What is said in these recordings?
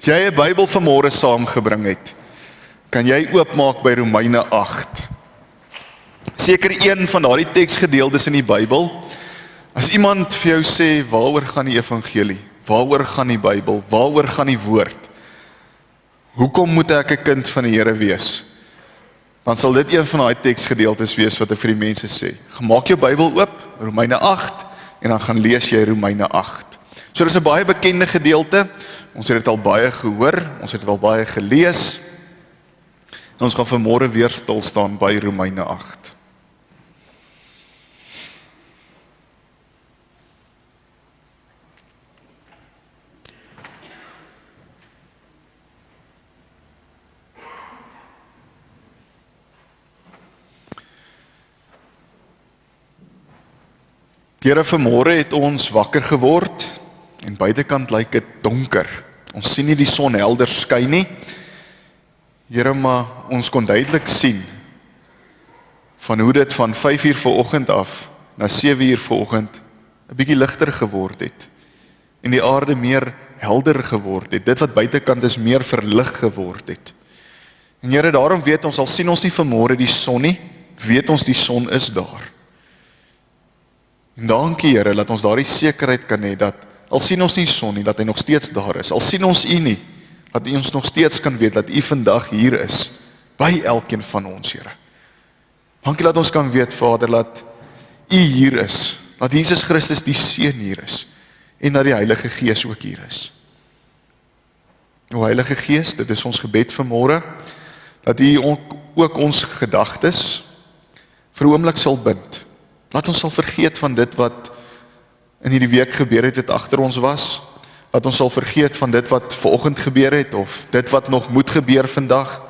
jy 'n Bybel vanmôre saamgebring het, kan jy oopmaak by Romeine 8. Seker een van daardie teksgedeeltes in die Bybel. As iemand vir jou sê, waaroor gaan die evangelie? Waaroor gaan die Bybel? Waaroor gaan die woord? Hoekom moet ek 'n kind van die Here wees? Dan sal dit een van daai teksgedeeltes wees wat ek vir die mense sê. Maak jou Bybel oop, Romeine 8, en dan gaan lees jy Romeine 8. So dis 'n baie bekende gedeelte. Ons het dit al baie gehoor, ons het dit al baie gelees. En ons gaan vanmôre weer stil staan by Romeine 8. Here, vanmôre het ons wakker geword en buitekant lyk dit donker. Ons sien nie die son helder skyn nie. Here, maar ons kon duidelik sien van hoe dit van 5:00 vanoggend af na 7:00 vanoggend 'n bietjie ligter geword het en die aarde meer helder geword het. Dit wat buitekant is meer verlig geword het. En Here, daarom weet ons, al sien ons nie vanmôre die son nie, weet ons die son is daar. En dankie Here, dat ons daardie sekerheid kan hê, dat al sien ons nie son nie, dat hy nog steeds daar is. Al sien ons U nie, dat U ons nog steeds kan weet, dat U vandag hier is, by elkeen van ons, Here. Dankie dat ons kan weet, Vader, dat U hier is, dat Jesus Christus die Seun hier is, en dat die Heilige Gees ook hier is. O Heilige Gees, dit is ons gebed vanmôre, dat U ook ons gedagtes vir 'n oomblik sal bind. Laat ons sal vergeet van dit wat in hierdie week gebeur het, wat agter ons was. Laat ons sal vergeet van dit wat vanoggend gebeur het, of dit wat nog moet gebeur vandag.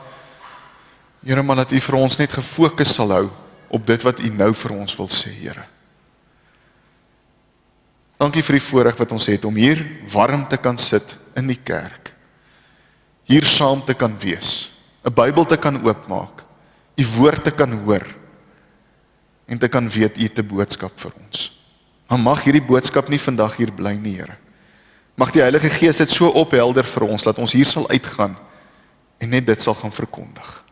Here, maar dat U vir ons net gefokus sal hou op dit wat U nou vir ons wil sê, Here. Dankie vir die voorreg wat ons het om hier warm te kan sit in die kerk. Hier saam te kan wees, 'n Bybel te kan oopmaak, U woord te kan hoor, en te kan weet U het 'n boodskap vir ons. Maar mag hierdie boodskap nie vandag hier bly nie, Here. Mag die Heilige Gees dit so ophelder vir ons, dat ons hier sal uitgaan, en net dit sal gaan verkondig.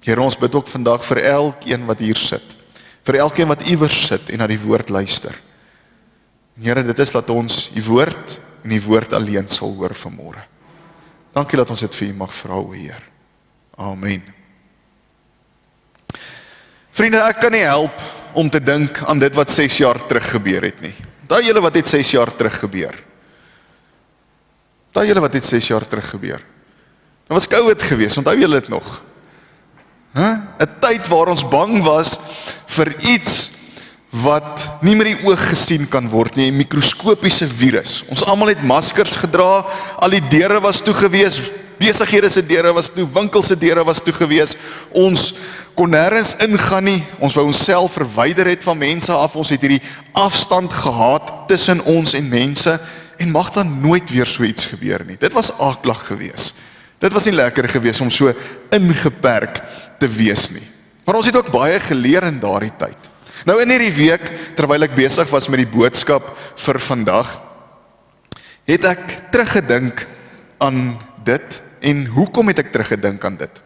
Here, ons bid ook vandag vir elkeen wat hier sit, vir elkeen wat iewers sit en na die woord luister. En Here, dit is dat ons die woord en die woord alleen sal hoor vanmôre. Dankie dat ons dit vir U mag vra, o Heer. Amen. Vriende, ek kan nie help om te dink aan dit wat 6 jaar terug gebeur het nie. Onthou julle wat het 6 jaar terug gebeur? Onthou julle wat het 6 jaar terug gebeur? Dit was COVID geweest, onthou julle dit nog? 'n Tyd waar ons bang was vir iets wat nie met die oog gesien kan word nie, 'n mikroskopiese virus. Ons almal het maskers gedra, al die deure was toe gewees, besighede se deure was toe, winkels se deure was toe gewees. Ons kon nêrens ingaan nie, ons wou onsself verwyder het van mense af, ons het hierdie afstand gehad tussen ons en mense, en mag dan nooit weer so iets gebeur nie. Dit was aaklag gewees. Dit was nie lekker gewees om so ingeperk te wees nie. Maar ons het ook baie geleer in daardie tyd. Nou in hierdie week, terwyl ek besig was met die boodskap vir vandag, het ek teruggedink aan dit. En hoekom het ek teruggedink aan dit?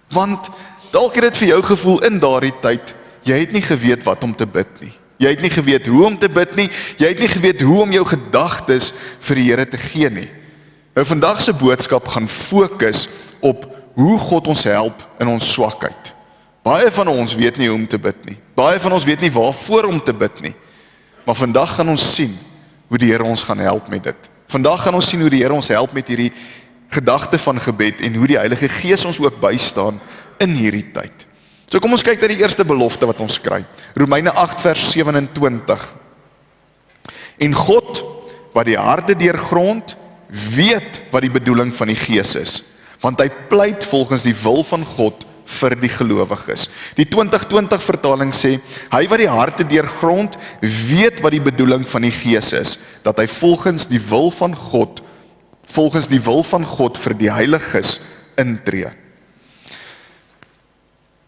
Want dalk het dit vir jou gevoel in daardie tyd, jy het nie geweet wat om te bid nie. Jy het nie geweet hoe om te bid nie. Jy het nie geweet hoe om jou gedagtes vir die Here te gee nie. Nou vandag se boodskap gaan fokus op hoe God ons help in ons swakheid. Baie van ons weet nie hoe om te bid nie. Baie van ons weet nie waarvoor om te bid nie. Maar vandag gaan ons sien hoe die Here ons gaan help met dit. Vandag gaan ons sien hoe die Here ons help met hierdie gedagte van gebed en hoe die Heilige Gees ons ook bystaan in hierdie tyd. So kom ons kyk na die eerste belofte wat ons kry. Romeine 8 vers 27. En God, wat die harte deurgrond, weet wat die bedoeling van die Gees is, want hy pleit volgens die wil van God vir die gelowiges. Die 2020 vertaling sê, hy wat die harte deurgrond, weet wat die bedoeling van die Gees is, dat hy volgens die wil van God vir die heiliges intree.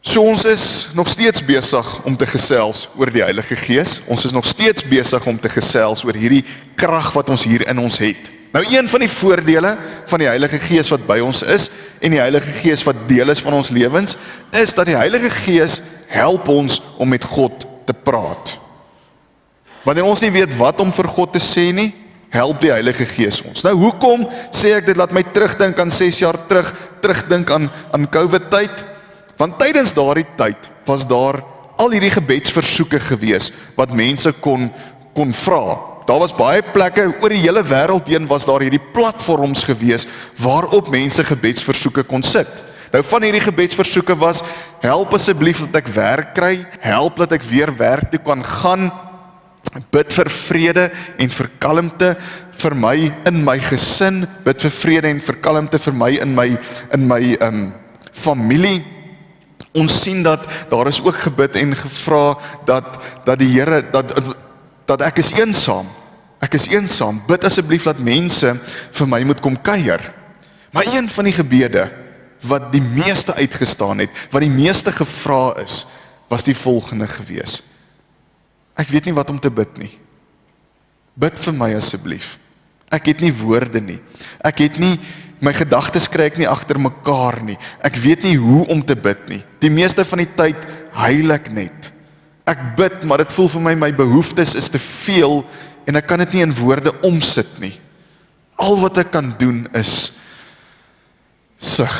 So ons is nog steeds besig om te gesels oor die Heilige Gees. Ons is nog steeds besig om te gesels oor hierdie krag wat ons hier in ons het. Nou een van die voordele van die Heilige Gees wat by ons is en die Heilige Gees wat deel is van ons lewens, is dat die Heilige Gees help ons om met God te praat. Wanneer ons nie weet wat om vir God te sê nie, help die Heilige Gees ons. Nou hoekom sê ek dit, laat my terugdink aan 6 jaar terugdink aan COVID tyd, want tydens daardie tyd was daar al hierdie gebedsversoeke gewees, wat mense kon vra. Daar was baie plekke, oor die hele wêreld heen was daar hierdie platforms gewees, waarop mense gebedsversoeke kon sit. Nou van hierdie gebedsversoeke was, help asseblief dat ek werk kry, help dat ek weer werk toe kan gaan, bid vir vrede en vir kalmte vir my in my gesin, bid vir vrede en vir kalmte vir my in my familie. Ons sien dat daar is ook gebid en gevra dat die Here, dat ek is eensaam, bid asseblief dat mense vir my moet kom kuier. Maar een van die gebede wat die meeste uitgestaan het, wat die meeste gevra is, was die volgende gewees. Ek weet nie wat om te bid nie. Bid vir my asseblief. Ek het nie woorde nie. Ek het nie, my gedagtes kry ek nie agter mekaar nie. Ek weet nie hoe om te bid nie. Die meeste van die tyd huil ek net. Ek bid, maar dit voel vir my behoeftes is te veel en ek kan dit nie in woorde omsit nie. Al wat ek kan doen is sug.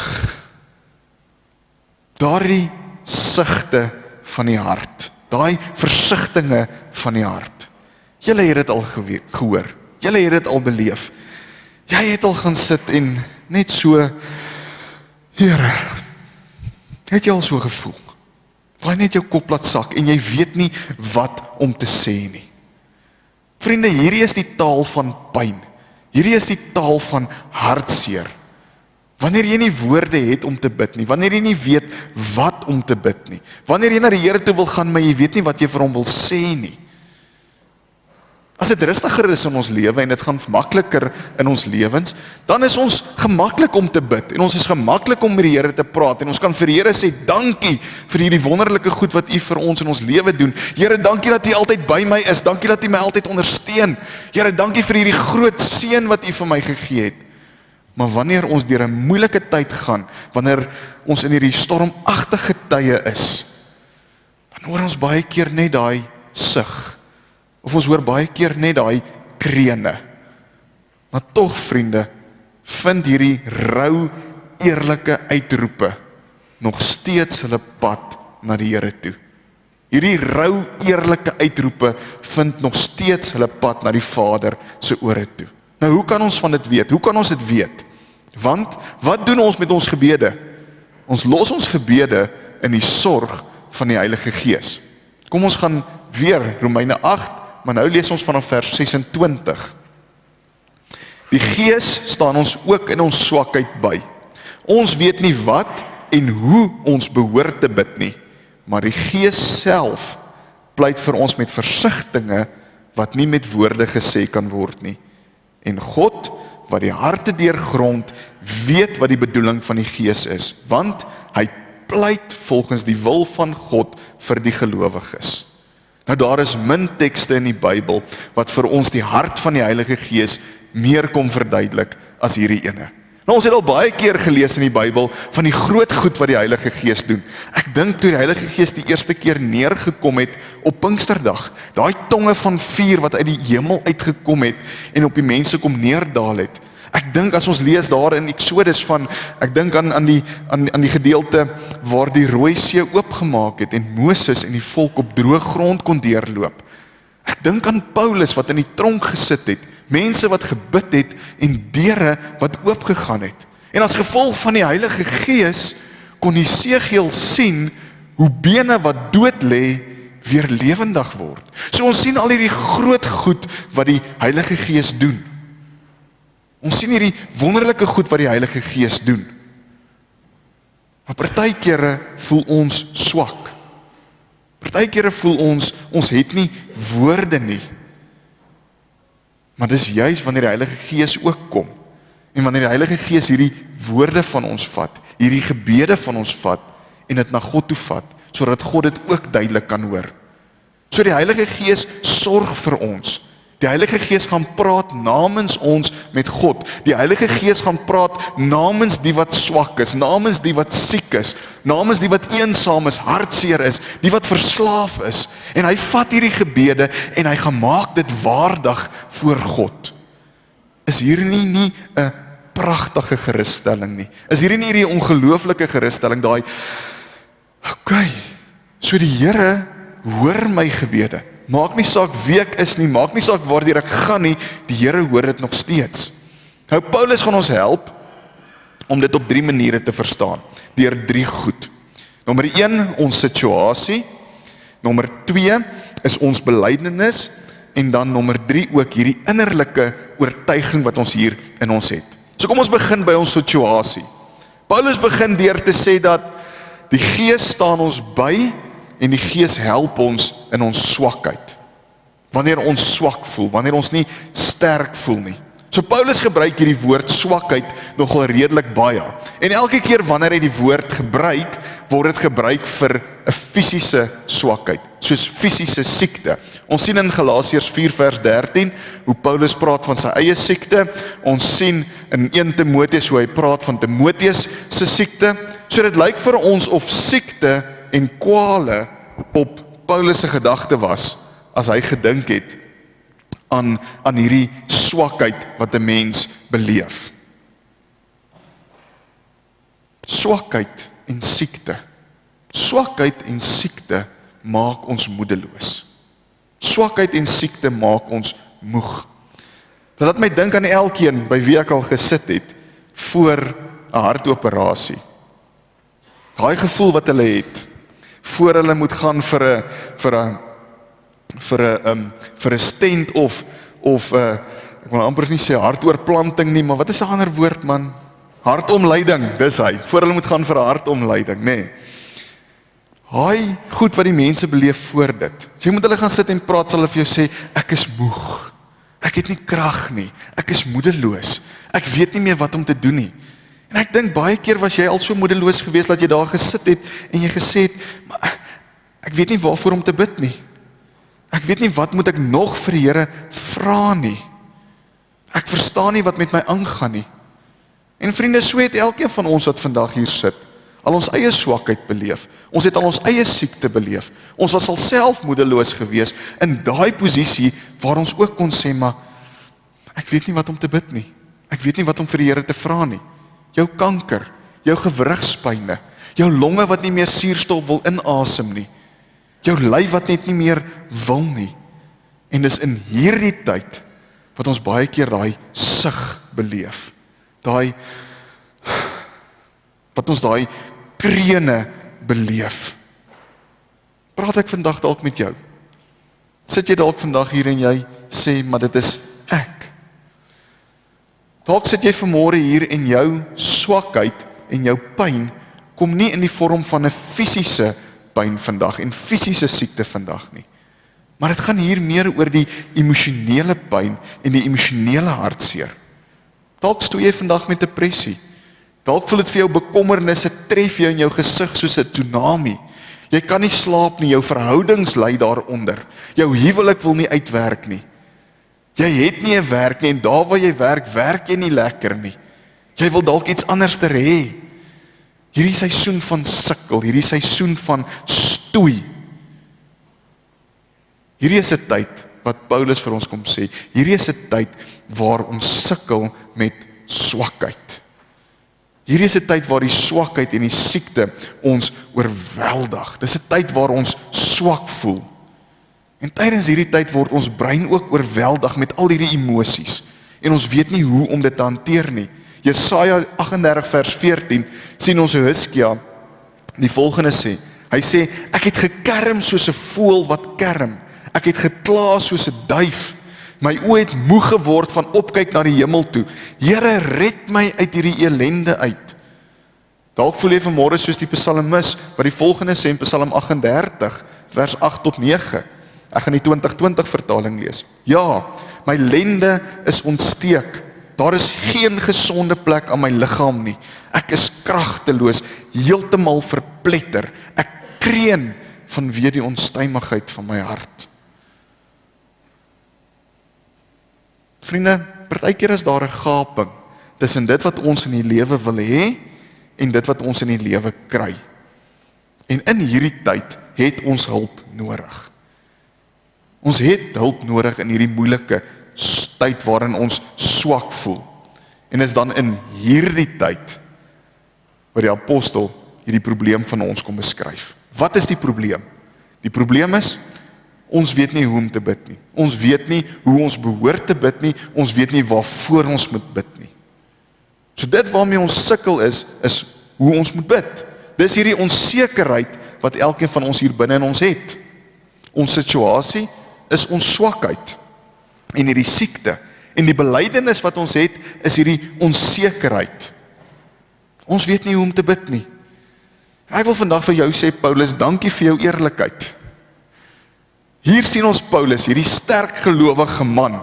Daardie sugte van die hart, daai versigtinge van die hart. Julle het dit al gehoor, julle het dit al beleef. Jy het al gaan sit en net so, Here, het jy al so gevoel? Waar net jou kop laat sak en jy weet nie wat om te sê nie. Vriende, hierdie is die taal van pyn. Hierdie is die taal van hartseer. Wanneer jy nie woorde het om te bid nie, wanneer jy nie weet wat om te bid nie, wanneer jy na die Here toe wil gaan, maar jy weet nie wat jy vir hom wil sê nie. As dit rustiger is in ons lewe en dit gaan makliker in ons lewens, dan is ons gemaklik om te bid en ons is gemaklik om met die Here te praat en ons kan vir die Here sê, dankie vir hierdie wonderlike goed wat U vir ons in ons lewe doen. Here, dankie dat U altyd by my is, dankie dat U my altyd ondersteun. Here, dankie vir hierdie groot seën wat U vir my gegee het. Maar wanneer ons deur 'n moeilike tyd gaan, wanneer ons in hierdie stormagtige tye is, dan hoor ons baie keer net daai sug. Of ons hoor baie keer net daai krene. Maar tog, vriende, vind hierdie rou, eerlike uitroepe nog steeds hulle pad na die Here toe. Hierdie rou, eerlike uitroepe vind nog steeds hulle pad na die Vader se ore toe. Nou, hoe kan ons van dit weet? Hoe kan ons dit weet? Want, wat doen ons met ons gebede? Ons los ons gebede in die sorg van die Heilige Gees. Kom ons gaan weer Romeine 8, maar nou lees ons vanaf vers 26. Die Gees staan ons ook in ons swakheid by. Ons weet nie wat en hoe ons behoort te bid nie, maar die Gees self pleit vir ons met versigtinge wat nie met woorde gesê kan word nie. En God, wat die harte deurgrond, weet wat die bedoeling van die Gees is, want hy pleit volgens die wil van God vir die gelowiges. Nou daar is min tekste in die Bybel wat vir ons die hart van die Heilige Gees meer kom verduidelik as hierdie ene. Nou ons het al baie keer gelees in die Bybel van die groot goed wat die Heilige Gees doen. Ek dink toe die Heilige Gees die eerste keer neergekom het op Pinksterdag, daai tonge van vuur wat uit die hemel uitgekom het en op die mense kom neerdaal het. Ek dink as ons lees daar in Exodus ek dink aan die gedeelte waar die Rooi See oopgemaak het en Moses en die volk op droë grond kon deurloop. Ek dink aan Paulus wat in die tronk gesit het, mense wat gebid het en deure wat oopgegaan het. En as gevolg van die Heilige Gees kon Jesegiel sien hoe bene wat dood lê weer lewendig word. So ons sien al hierdie groot goed wat die Heilige Gees doen. Ons sien hierdie wonderlike goed wat die Heilige Gees doen. Maar partykeer voel ons swak. Partykeer voel ons het nie woorde nie. Maar dis juist wanneer die Heilige Gees ook kom. En wanneer die Heilige Gees hierdie woorde van ons vat, hierdie gebede van ons vat en dit na God toe vat, sodat God dit ook duidelik kan hoor. So die Heilige Gees sorg vir ons Die Heilige Gees gaan praat namens ons met God. Die Heilige Gees gaan praat namens die wat swak is, namens die wat siek is, namens die wat eensaam is, hartseer is, die wat verslaaf is. En hy vat hierdie gebede en hy gaan maak dit waardig voor God. Is hier nie 'n pragtige gerusstelling nie? Is hier nie hierdie ongelooflike gerusstelling, daai, okay, so die Here hoor my gebede. Maak nie saak wie ek is nie, maak nie saak waardeur ek gaan nie, die Here hoor dit nog steeds. Nou Paulus gaan ons help om dit op 3 maniere te verstaan, deur 3 goed. Nommer 1, ons situasie. Nommer 2 is ons belydenis en dan nommer 3 ook hierdie innerlike oortuiging wat ons hier in ons het. So kom ons begin by ons situasie. Paulus begin deur te sê dat die Gees staan ons by en die Gees help ons in ons swakheid. Wanneer ons swak voel, wanneer ons nie sterk voel nie. So Paulus gebruik hierdie woord swakheid nogal redelik baie. En elke keer wanneer hy die woord gebruik, word dit gebruik vir 'n fisiese swakheid, soos fisiese siekte. Ons sien in Galasiërs 4 vers 13 hoe Paulus praat van sy eie siekte. Ons sien in 1 Timoteus hoe hy praat van Timoteus se siekte. So dit lyk vir ons of siekte en kwale op Paulus se gedagte was as hy gedink het aan hierdie swakheid wat 'n mens beleef. Swakheid en siekte. Swakheid en siekte maak ons moedeloos. Swakheid en siekte maak ons moeg. Dit laat my dink aan elkeen by wie ek al gesit het voor 'n hartoperasie. Daai gevoel wat hulle het voor hulle moet gaan vir 'n stent of ek wil amper nie sê hartoorplanting nie, maar wat is 'n ander woord man? Hartomleiding, dis hy. Voor hulle moet gaan vir 'n hartomleiding, nê. Nee. Haai goed wat die mense beleef voor dit. As jy moet hulle gaan sit en praat, sal hulle vir jou sê, ek is moeg. Ek het nie krag nie. Ek is moedeloos. Ek weet nie meer wat om te doen nie. En ek dink baie keer was jy al so moedeloos geweest dat jy daar gesit het en jy gesê het, maar ek weet nie waarvoor om te bid nie. Ek weet nie wat moet ek nog vir die Here vra nie. Ek verstaan nie wat met my aangaan nie. En vriende, so het elkeen van ons wat vandag hier sit, al ons eie swakheid beleef. Ons het al ons eie siekte beleef. Ons was al self moedeloos geweest in daai posisie waar ons ook kon sê, maar ek weet nie wat om te bid nie. Ek weet nie wat om vir die Here te vra nie. Jou kanker, jou gewrigspyne, jou longe wat nie meer suurstof wil inasem nie. Jou lyf wat net nie meer wil nie. En dis in hierdie tyd wat ons baie keer daai sug beleef. Wat ons daai krene beleef. Praat ek vandag dalk met jou? Sit jy dalk vandag hier en jy sê, maar dit is ek. Dalk sit jy vanmôre hier en jou swakheid en jou pyn kom nie in die vorm van 'n fisiese pyn vandag en fisiese siekte vandag nie. Maar dit gaan hier meer oor die emosionele pyn en die emosionele hartseer. Dalk stoei jy vandag met depressie. Dalk voel dit vir jou bekommernisse tref jou in jou gesig soos 'n tsunami. Jy kan nie slaap nie, jou verhoudings ly daaronder. Jou huwelik wil nie uitwerk nie. Jy het nie 'n werk nie en daar waar jy werk, werk jy nie lekker nie. Jy wil dalk iets anders ter hê. Hierdie seisoen van sukkel, hierdie seisoen van stoei. Hierdie is 'n tyd wat Paulus vir ons kom sê. Hierdie is 'n tyd waar ons sukkel met swakheid. Hierdie is 'n tyd waar die swakheid en die siekte ons oorweldig. Dis 'n tyd waar ons swak voel. En tydens hierdie tyd word ons brein ook oorweldig met al hierdie emosies. En ons weet nie hoe om dit te hanteer nie. Jesaja 38 vers 14 sien ons Hizkia die volgende sê. Hy sê, ek het gekerm soos 'n voël wat kerm. Ek het gekla soos 'n duif. My oë het moeg geword van opkyk na die hemel toe. Here, red my uit hierdie elende uit. Dalk voel jy vanmôre soos die psalmis wat die volgende sê in Psalm 38 vers 8 tot 9. Ek gaan die 2020 vertaling lees. Ja, my lende is ontsteek. Daar is geen gesonde plek aan my liggaam nie. Ek is kragteloos, heeltemal verpletter. Ek kreun vanweë die onstuimigheid van my hart. vriende, partykeer is daar 'n gaping tussen dit wat ons in die lewe wil hê en dit wat ons in die lewe kry. En in hierdie tyd het ons hulp nodig. Ons het hulp nodig in hierdie moeilike tyd waarin ons swak voel. En is dan in hierdie tyd wat die apostel hierdie probleem van ons kom beskryf. Wat is die probleem? Die probleem is, ons weet nie hoe om te bid nie. Ons weet nie hoe ons behoort te bid nie. Ons weet nie waarvoor ons moet bid nie. So dit waarmee ons sukkel is hoe ons moet bid. Dis hierdie onsekerheid wat elkeen van ons hier binne in ons het. Ons situasie is ons swakheid en hierdie siekte. En die belydenis wat ons het, is hierdie onsekerheid. Ons weet nie hoe om te bid nie. Ek wil vandag vir jou sê, Paulus, dankie vir jou eerlikheid. Hier sien ons Paulus, hierdie sterk gelowige man.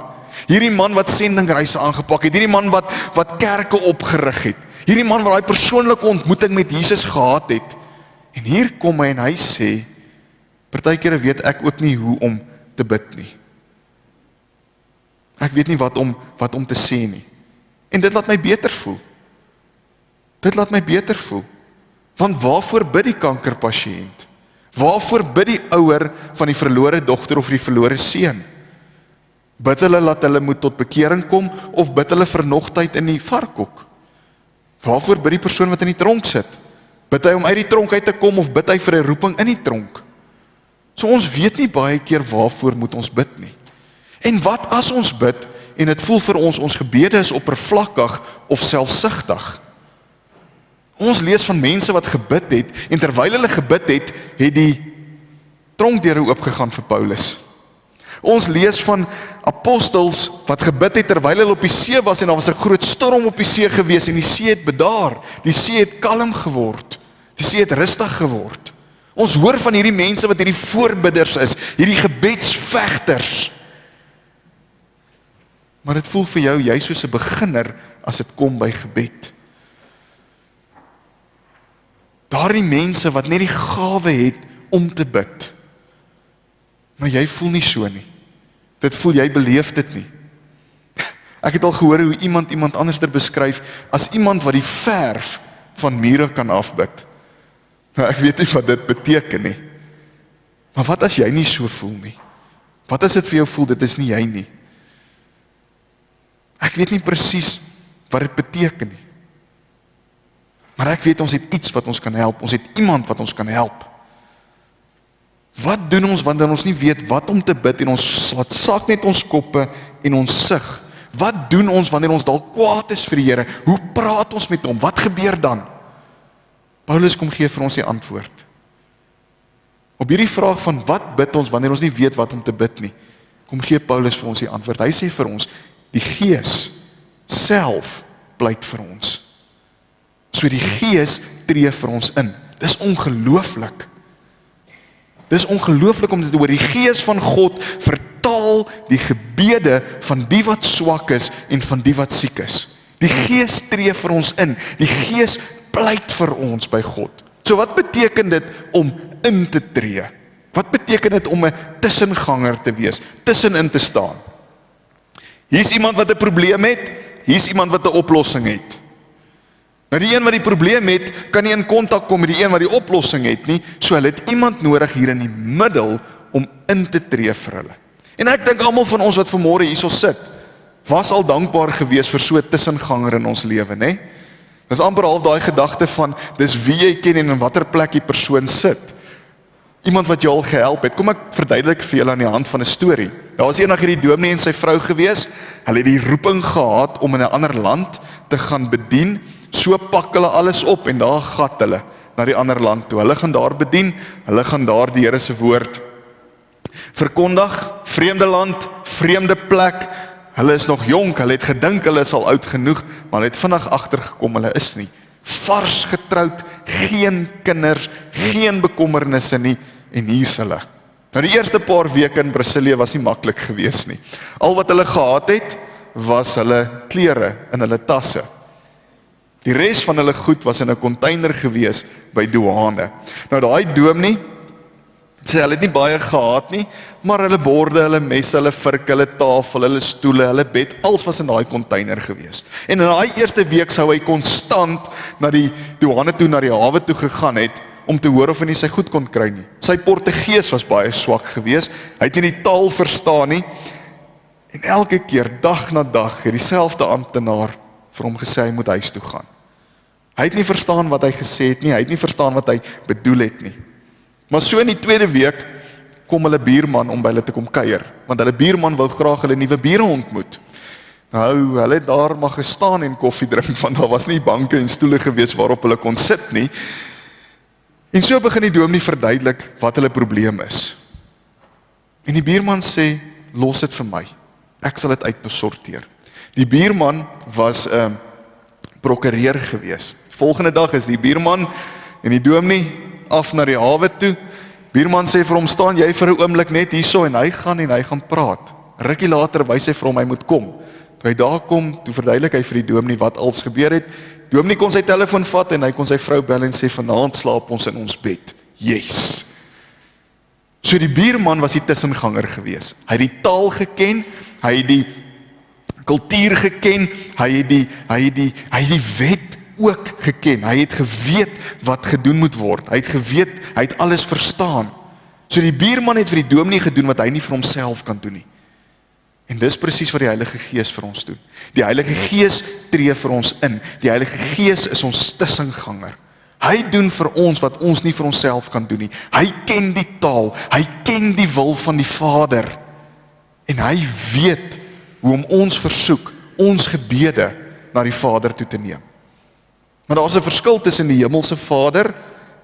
Hierdie man wat sendingreise aangepak het, hierdie man wat kerke opgerig het. Hierdie man wat daai persoonlike ontmoeting met Jesus gehad het. En hier kom hy en hy sê, partykeer weet ek ook nie hoe om te bid nie. Ek weet nie wat om te sê nie. En dit laat my beter voel. Dit laat my beter voel. Want waarvoor bid die kankerpasiënt? Waarvoor bid die ouer van die verlore dogter of die verlore seun? Bid hulle laat hulle moet tot bekering kom, of bid hulle vir nog tyd in die varkhok? Waarvoor bid die persoon wat in die tronk sit? Bid hy om uit die tronk uit te kom, of bid hy vir 'n roeping in die tronk? So ons weet nie baie keer waarvoor moet ons bid nie. En wat as ons bid, en dit voel vir ons gebede is oppervlakkig of selfsugtig? Ons lees van mense wat gebid het, en terwyl hulle gebid het die tronkdeure oopgegaan vir Paulus. Ons lees van apostels wat gebid het terwyl hulle op die see was, en daar was 'n groot storm op die see gewees, en die see het bedaar, die see het kalm geword, die see het rustig geword. Ons hoor van hierdie mense wat hierdie voorbidders is, hierdie gebedsvegters. Maar dit voel vir jou, jy soos 'n beginner as dit kom by gebed. Daardie mense wat net die gawe het om te bid. Maar jy voel nie so nie. Dit voel jy beleef dit nie. Ek het al gehoor hoe iemand anderster beskryf as iemand wat die verf van mure kan afbid. Nou, ek weet nie wat dit beteken nie. Maar wat as jy nie so voel nie? Wat as dit vir jou voel, dit is nie jy nie? Ek weet nie presies wat dit beteken nie. Maar ek weet ons het iets wat ons kan help. Ons het iemand wat ons kan help. Wat doen ons wanneer ons nie weet wat om te bid en ons sak net ons koppe en ons sug? Wat doen ons wanneer ons dalk kwaad is vir die Here? Hoe praat ons met hom? Wat gebeur dan? Paulus kom gee vir ons die antwoord. Op hierdie vraag van wat bid ons wanneer ons nie weet wat om te bid nie, kom gee Paulus vir ons die antwoord. Hy sê vir ons, die Gees self pleit vir ons. So die Gees tree vir ons in. Dis ongelooflik. Dis ongelooflik om dit te hoor. Die Gees van God vertaal die gebede van die wat swak is en van die wat siek is. Die Gees tree vir ons in. Die Gees pleit vir ons by God. So wat beteken dit om in te tree? Wat beteken dit om 'n tussenganger te wees, tussenin te staan? Hier's iemand wat 'n probleem het, hier's iemand wat 'n oplossing het. Nou die een wat die probleem het, kan nie in kontak kom met die een wat die oplossing het nie, so hulle het iemand nodig hier in die middel om in te tree vir hulle. En ek dink almal van ons wat vanmôre hierso sit, was al dankbaar gewees vir so 'n tussenganger in ons lewe, né? Dis amper half daai gedagte van, dis wie jy ken en in watter plek die persoon sit. Iemand wat jou al gehelp het. Kom ek verduidelik vir julle aan die hand van 'n storie. Daar was eendag hierdie dominee en sy vrou gewees. Hulle het die roeping gehad om in 'n ander land te gaan bedien. So pak hulle alles op en daar gat hulle na die ander land toe. Hulle gaan daar bedien, hulle gaan daar die Here se woord verkondig. Vreemde land, vreemde plek. Hulle is nog jonk, hulle het gedink hulle is al oud genoeg, maar hulle het vinnig agtergekom, hulle is nie. Vars getroud, geen kinders, geen bekommernisse nie, en hier is hulle. Nou die eerste paar weke in Brasilia was nie maklik gewees nie. Al wat hulle gehad het, was hulle klere in hulle tasse. Die res van hulle goed was in 'n container gewees by douane. Nou daai dominee Sê hulle het nie baie gehad nie, maar hulle borde, hulle messe, hulle virke, hulle tafel, hulle stoele, hulle bed, alles was in daai container gewees. En in daai eerste week sou hy konstant na die douane toe, na die hawe toe gegaan het, om te hoor of hy nie sy goed kon kry nie. Sy Portugees was baie swak gewees, hy het nie die taal verstaan nie, en elke keer, dag na dag, het dieselfde amptenaar vir hom gesê hy moet huis toe gaan. Hy het nie verstaan wat hy gesê het nie, hy het nie verstaan wat hy bedoel het nie. Maar so in die tweede week kom hulle buurman om by hulle te kom kuier, want hulle buurman wou graag hulle nuwe bure ontmoet. Nou, hulle het daar maar gestaan en koffie drink, want daar was nie banke en stoele gewees waarop hulle kon sit nie. En so begin die dominee verduidelik wat hulle probleem is. En die buurman sê, los dit vir my, ek sal dit uitsorteer. Die buurman was prokureur gewees. Volgende dag is die buurman en die dominee af na die hawe toe. Buurman sê vir hom, staan jy vir 'n oomblik net hierso, en hy gaan praat. Rukkie later wys hy vir hom, hy moet kom. Toe hy daar kom, toe verduidelik hy vir die dominee wat als gebeur het. Dominee kon sy telefoon vat en hy kon sy vrou bel en sê, vanaand slaap ons in ons bed. Yes! So die buurman was die tussenganger gewees. Hy het die taal geken, hy het die kultuur geken, hy het die wet ook geken. Hy het geweet wat gedoen moet word. Hy het geweet, hy het alles verstaan. So die buurman het vir die dominee gedoen wat hy nie vir homself kan doen nie. En dis presies wat die Heilige Gees vir ons doen. Die Heilige Gees tree vir ons in. Die Heilige Gees is ons tussenganger. Hy doen vir ons wat ons nie vir onsself kan doen nie. Hy ken die taal, hy ken die wil van die Vader. En hy weet hoe om ons versoek, ons gebede na die Vader toe te neem. Maar daar is 'n verskil tussen die hemelse Vader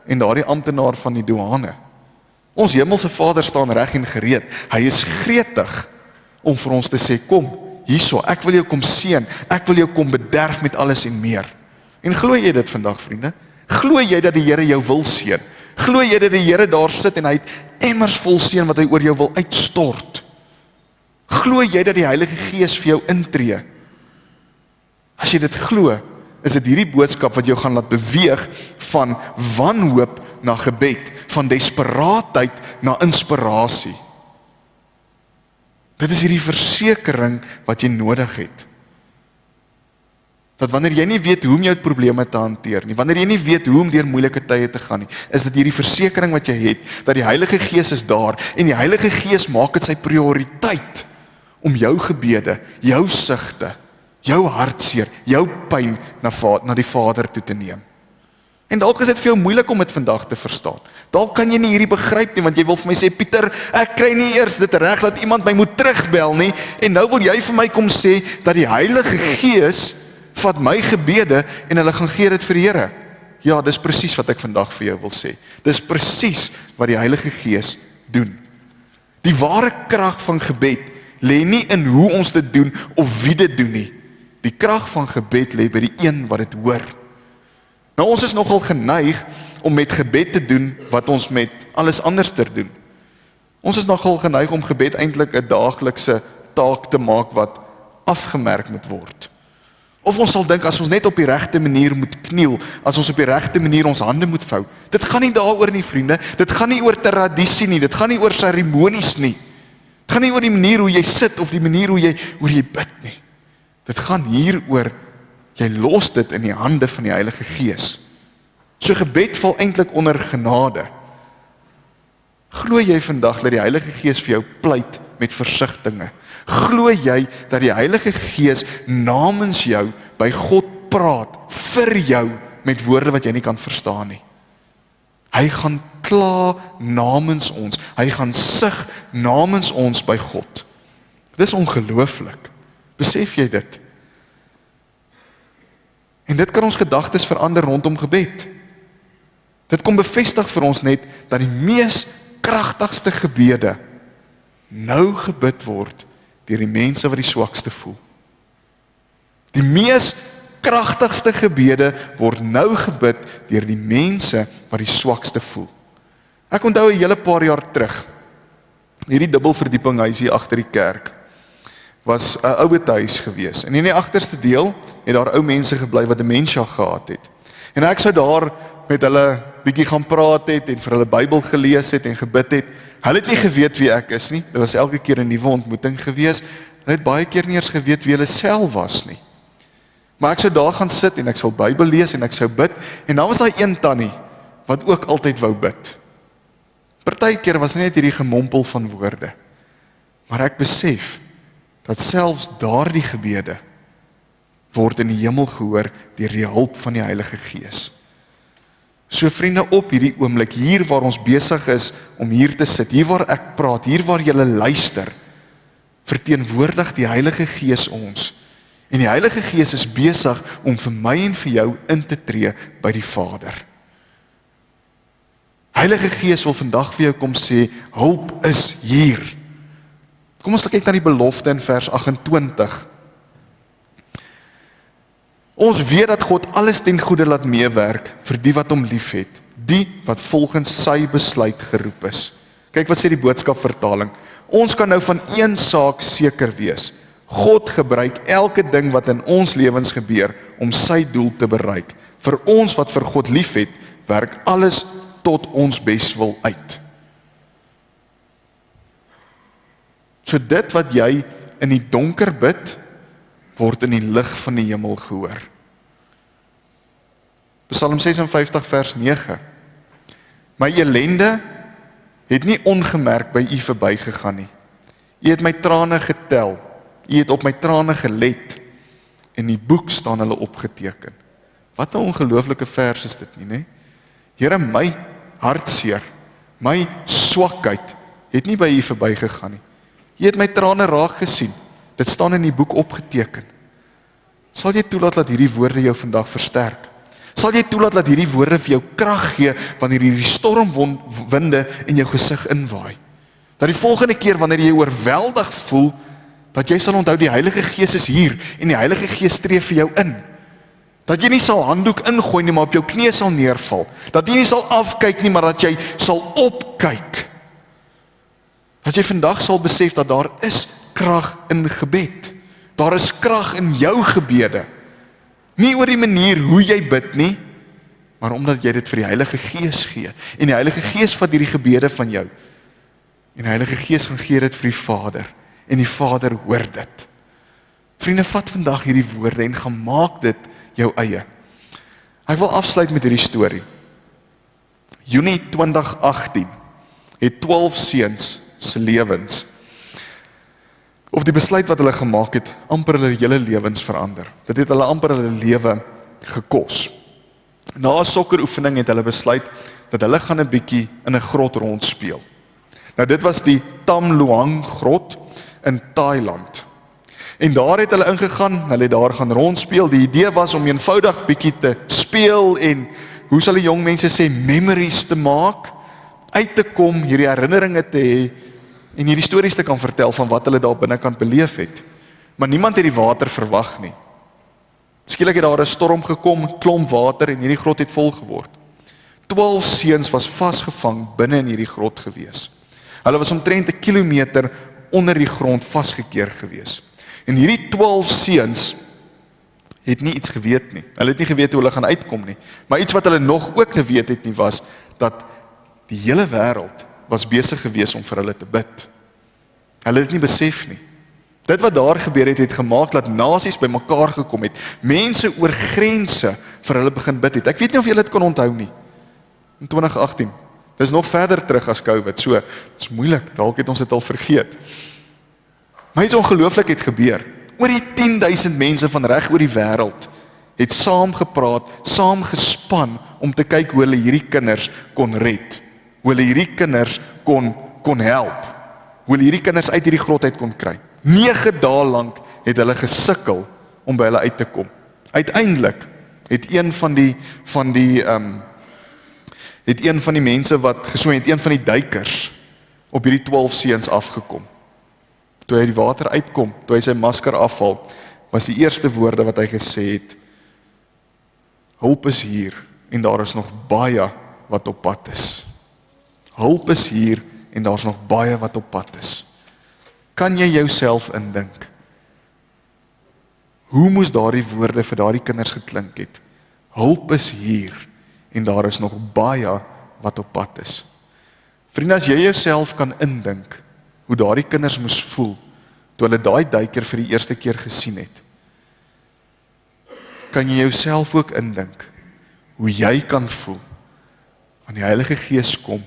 en daardie amptenaar van die douane. Ons hemelse Vader staan reg en gereed. Hy is gretig om vir ons te sê, kom, hierso, ek wil jou kom seën, ek wil jou kom bederf met alles en meer. En glo jy dit vandag, vriende? Glo jy dat die Here jou wil seën? Glo jy dat die Here daar sit en hy het emmers vol seën wat hy oor jou wil uitstort? Glo jy dat die Heilige Gees vir jou intree? As jy dit glo, is dit hierdie boodskap wat jou gaan laat beweeg van wanhoop na gebed, van desperaatheid na inspirasie. Dit is hierdie versekering wat jy nodig het. Dat wanneer jy nie weet hoe om jou probleme te hanteer nie, wanneer jy nie weet hoe om deur moeilike tye te gaan nie, is dit hierdie versekering wat jy het, dat die Heilige Gees is daar, en die Heilige Gees maak dit sy prioriteit om jou gebede, jou sigte, jou hartseer, jou pyn na die Vader toe te neem. En dalk is dit vir jou moeilik om dit vandag te verstaan. Dalk kan jy nie hierdie begryp nie, want jy wil vir my sê, Pieter, ek kry nie eers dit reg dat iemand my moet terugbel nie, en nou wil jy vir my kom sê, dat die Heilige Gees vat my gebede, en hulle gaan gee dit vir die Here. Ja, dis presies wat ek vandag vir jou wil sê. Dis presies wat die Heilige Gees doen. Die ware krag van gebed lê nie in hoe ons dit doen, of wie dit doen nie. Die krag van gebed lê by die een wat dit hoor. Nou, ons is nogal geneig om met gebed te doen wat ons met alles anders te doen. Ons is nogal geneig om gebed eintlik 'n daaglikse taak te maak wat afgemerk moet word. Of ons sal dink, as ons net op die regte manier moet kniel, as ons op die regte manier ons hande moet vou. Dit gaan nie daaroor nie, vriende. Dit gaan nie oor tradisie nie, dit gaan nie oor seremonies nie. Dit gaan nie oor die manier hoe jy sit, of die manier hoe jy bid nie. Dit gaan hier oor, jy los dit in die hande van die Heilige Gees. So gebed val eintlik onder genade. Glo jy vandag dat die Heilige Gees vir jou pleit met versigtinge? Glo jy dat die Heilige Gees namens jou by God praat, vir jou, met woorde wat jy nie kan verstaan nie? Hy gaan kla namens ons, hy gaan sug namens ons by God. Dis ongelooflik. Besef jy dit? En dit kan ons gedagtes verander rondom gebed. Dit kom bevestig vir ons net dat die mees kragtigste gebede nou gebid word deur die mense wat die swakste voel. Die mees kragtigste gebede word nou gebid deur die mense wat die swakste voel. Ek onthou 'n hele paar jaar terug, hierdie dubbelverdieping huis hier agter die kerk was 'n ouete huis gewees. En in die agterste deel het daar ou mense gebly wat demensie gehad het. En ek sou daar met hulle bietjie gaan praat het en vir hulle Bybel gelees het en gebid het. Hulle het nie geweet wie ek is nie. Dit was elke keer 'n nuwe ontmoeting gewees. Hulle het baie keer nie eens geweet wie hulle self was nie. Maar ek sou daar gaan sit en ek sou Bybel lees en ek sou bid en dan was daar een tannie wat ook altyd wou bid. Partykeer was net hierdie gemompel van woorde. Maar ek besef dat selfs daardie gebede word in die hemel gehoor deur die hulp van die Heilige Gees. So vriende, op hierdie oomblik, hier waar ons besig is om hier te sit, hier waar ek praat, hier waar julle luister, verteenwoordig die Heilige Gees ons. En die Heilige Gees is besig om vir my en vir jou in te tree by die Vader. Heilige Gees wil vandag vir jou kom sê, hulp is hier. Kom ons kyk na die belofte in vers 28. Ons weet dat God alles ten goeie laat meewerk vir die wat hom liefhet, die wat volgens sy besluit geroep is. Kyk wat sê die boodskapvertaling. Ons kan nou van een saak seker wees. God gebruik elke ding wat in ons lewens gebeur om sy doel te bereik. Vir ons wat vir God liefhet, werk alles tot ons beswil uit. So dit wat jy in die donker bid, word in die lig van die hemel gehoor. Psalm 56 vers 9. My ellende het nie ongemerk by u verbygegaan nie. U het my trane getel, u het op my trane gelet, en in die boek staan hulle opgeteken. Wat 'n ongelooflike vers is dit nie, né? Here, my hartseer, my swakheid het nie by u verbygegaan nie. U het my trane raak gesien. Dit staan in die boek opgeteken. Sal jy toelaat dat hierdie woorde jou vandag versterk? Sal jy toelaat dat hierdie woorde vir jou krag gee wanneer hierdie stormwinde in jou gesig inwaai? Dat die volgende keer wanneer jy oorweldig voel, dat jy sal onthou die Heilige Gees is hier en die Heilige Gees tree vir jou in. Dat jy nie sal handdoek ingooi nie, maar op jou knie sal neerval. Dat jy nie sal afkyk nie, maar dat jy sal opkyk. Dat jy vandag sal besef dat daar is krag in gebed. Daar is krag in jou gebede. Nie oor die manier hoe jy bid nie, maar omdat jy dit vir die Heilige Gees gee. En die Heilige Gees vat hierdie gebede van jou. En die Heilige Gees gaan gee dit vir die Vader. En die Vader hoor dit. Vriende, vat vandag hierdie woorde en gaan maak dit jou eie. Ek wil afsluit met hierdie storie. Junie 2018 het 12 seuns se lewens, of die besluit wat hulle gemaak het, amper hulle hele lewens verander. Dit het hulle amper hulle lewe gekos. Na 'n sokkeroefening het hulle besluit dat hulle gaan 'n bietjie in 'n grot rondspeel. Nou dit was die Tam Luang grot in Thailand. En daar het hulle ingegaan, hulle het daar gaan rondspeel. Die idee was om eenvoudig bietjie te speel en, hoe sal die jong mense sê, memories te maak, uit te kom, hierdie herinneringe te hê, en hierdie stories te kan vertel van wat hulle daar binnekant beleef het. Maar niemand het die water verwag nie. Skielik het daar 'n storm gekom, klomp water, en hierdie grot het vol geword. 12 seuns was vasgevang binne in hierdie grot gewees. Hulle was omtrent 1 kilometer onder die grond vasgekeer gewees. En hierdie 12 seuns het nie iets geweet nie. Hulle het nie geweet hoe hulle gaan uitkom nie. Maar iets wat hulle nog ook geweet het nie, was dat die hele wêreld was besig gewees om vir hulle te bid. Hulle het dit nie besef nie. Dit wat daar gebeur het, het gemaak dat nasies bymekaar gekom het. Mense oor grense vir hulle begin bid het. Ek weet nie of julle dit kan onthou nie. In 2018. Dit is nog verder terug as COVID. So, dit is moeilik. Dalk het ons dit al vergeet. Maar iets ongelooflik het gebeur. Oor die 10,000 mense van reg oor die wêreld het saam gepraat, saam gespan om te kyk hoe hulle hierdie kinders kon red. Hoe hulle hierdie kinders kon help. Hoe hulle hierdie kinders uit hierdie grot uit kon kry. 9 dae lank het hulle gesukkel om by hulle uit te kom. Uiteindelik het een van die mense wat geswem het, een van die duikers op hierdie 12 seuns afgekom. Toe hy die water uitkom, toe hy sy masker afhaal, was die eerste woorde wat hy gesê het: hulp is hier en daar is nog baie wat op pad is. Hulp is hier en daar is nog baie wat op pad is. Kan jy jouself indink? Hoe moes daardie woorde vir daardie kinders geklink het? Hulp is hier en daar is nog baie wat op pad is. Vriende, as jy jouself kan indink hoe daardie kinders moes voel toe hulle daai duiker vir die eerste keer gesien het, kan jy jouself ook indink hoe jy kan voel wanneer die Heilige Gees kom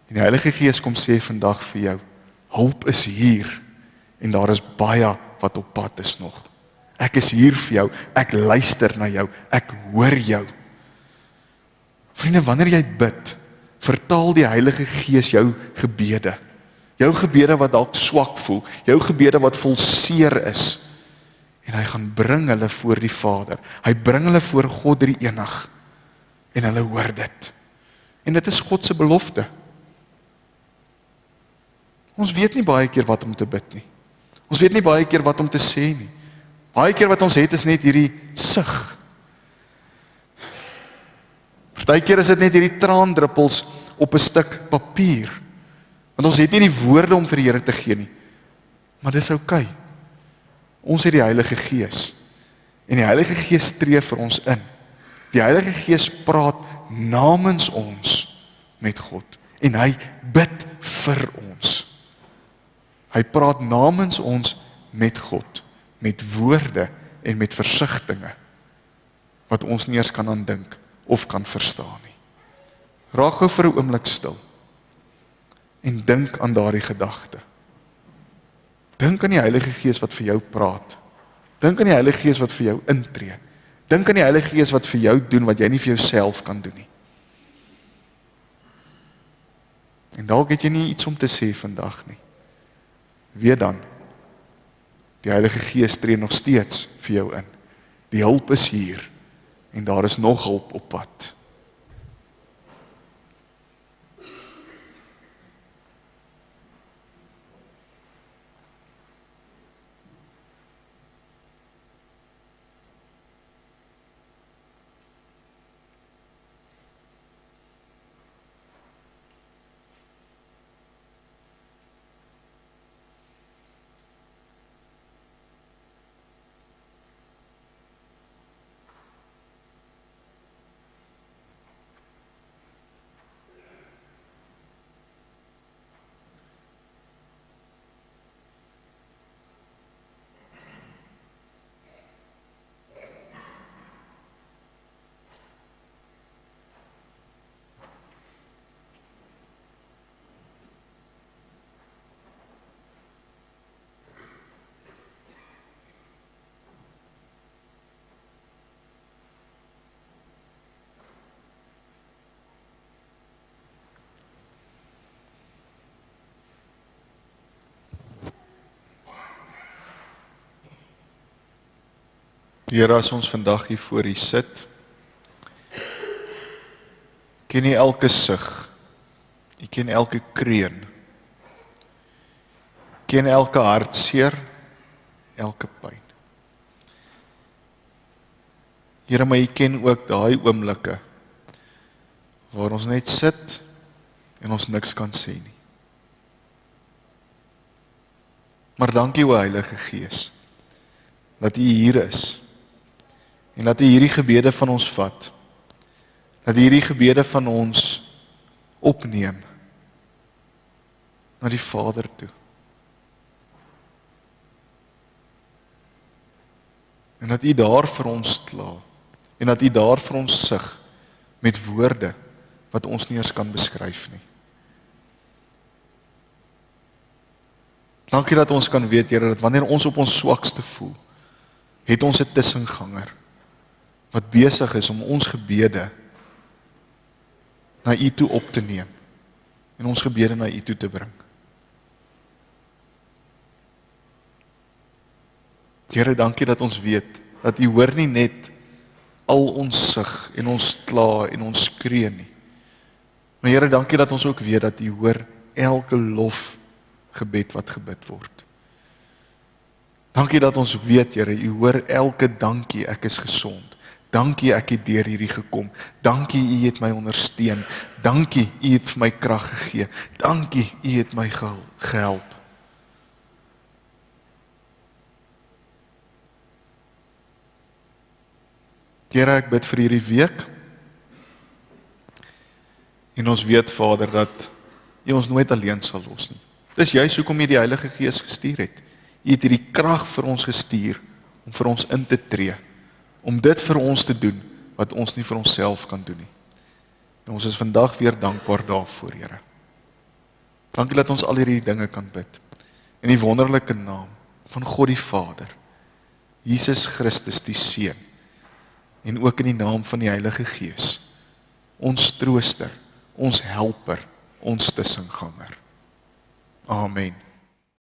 en die Heilige Gees kom sê vandag vir jou, hulp is hier en daar is baie wat op pad is nog. Ek is hier vir jou, ek luister na jou, ek hoor jou. Vriende, wanneer jy bid, vertaal die Heilige Gees jou gebede. Jou gebede wat dalk swak voel, jou gebede wat vol seer is. En hy gaan bring hulle voor die Vader. Hy bring hulle voor God die enig. En hulle hoor dit. En dit is God se belofte. Ons weet nie baie keer wat om te bid nie. Ons weet nie baie keer wat om te sê nie. Baie keer wat ons het is net hierdie sug. Partykeer is dit net hierdie traandruppels op 'n stuk papier. Want ons het nie die woorde om vir die Here te gee nie. Maar dis oukei. Ons het die Heilige Gees. En die Heilige Gees tree vir ons in. Die Heilige Gees praat namens ons met God. En hy bid vir ons. Hy praat namens ons met God. Met woorde en met versigtinge. Wat ons nie eens kan aandink of kan verstaan nie. Raak gou vir 'n oomblik stil. En dink aan daardie gedagte. Dink aan die Heilige Gees wat vir jou praat. Dink aan die Heilige Gees wat vir jou intree. Dink aan die Heilige Gees wat vir jou doen wat jy nie vir jouself kan doen nie. En dalk het jy nie iets om te sê vandag nie. Weet dan, die Heilige Gees tree nog steeds vir jou in. Die hulp is hier en daar is nog hulp op pad. Here, as ons vandag hier voor U sit, ken U elke sug, U ken elke kreun, ken elke hartseer, elke pyn. Here, maar U ken ook daai oomblikke waar ons net sit en ons niks kan sê nie. Maar dankie o Heilige Gees, dat U hier is, en dat U hierdie gebede van ons vat, dat U hierdie gebede van ons opneem na die Vader toe. En dat U daar vir ons kla, en dat U daar vir ons sug met woorde wat ons nie eens kan beskryf nie. Dankie dat ons kan weet, Here, dat wanneer ons op ons swakste voel, het ons 'n tussenganger wat besig is om ons gebede na U toe op te neem en ons gebede na U toe te bring. Here, dankie dat ons weet dat U hoor nie net al ons sug en ons kla en ons skree nie. Maar Here, dankie dat ons ook weet dat U hoor elke lofgebed wat gebid word. Dankie dat ons weet, Here, U hoor elke dankie, ek is gesond. Dankie, ek het deur hierdie gekom. Dankie, U het my ondersteun. Dankie, U het vir my krag gegee. Dankie, U het my gehelp. Here, ek bid vir hierdie week. En ons weet, Vader, dat U ons nooit alleen sal los nie. Dis juist hoekom U die Heilige Gees gestuur het. U het hierdie krag vir ons gestuur, om vir ons in te tree, om dit vir ons te doen, wat ons nie vir onsself kan doen nie. En ons is vandag weer dankbaar daarvoor, Here. Dankie dat ons al hierdie dinge kan bid. In die wonderlike naam van God die Vader, Jesus Christus die Seun, en ook in die naam van die Heilige Gees, ons trooster, ons helper, ons tussenganger. Amen.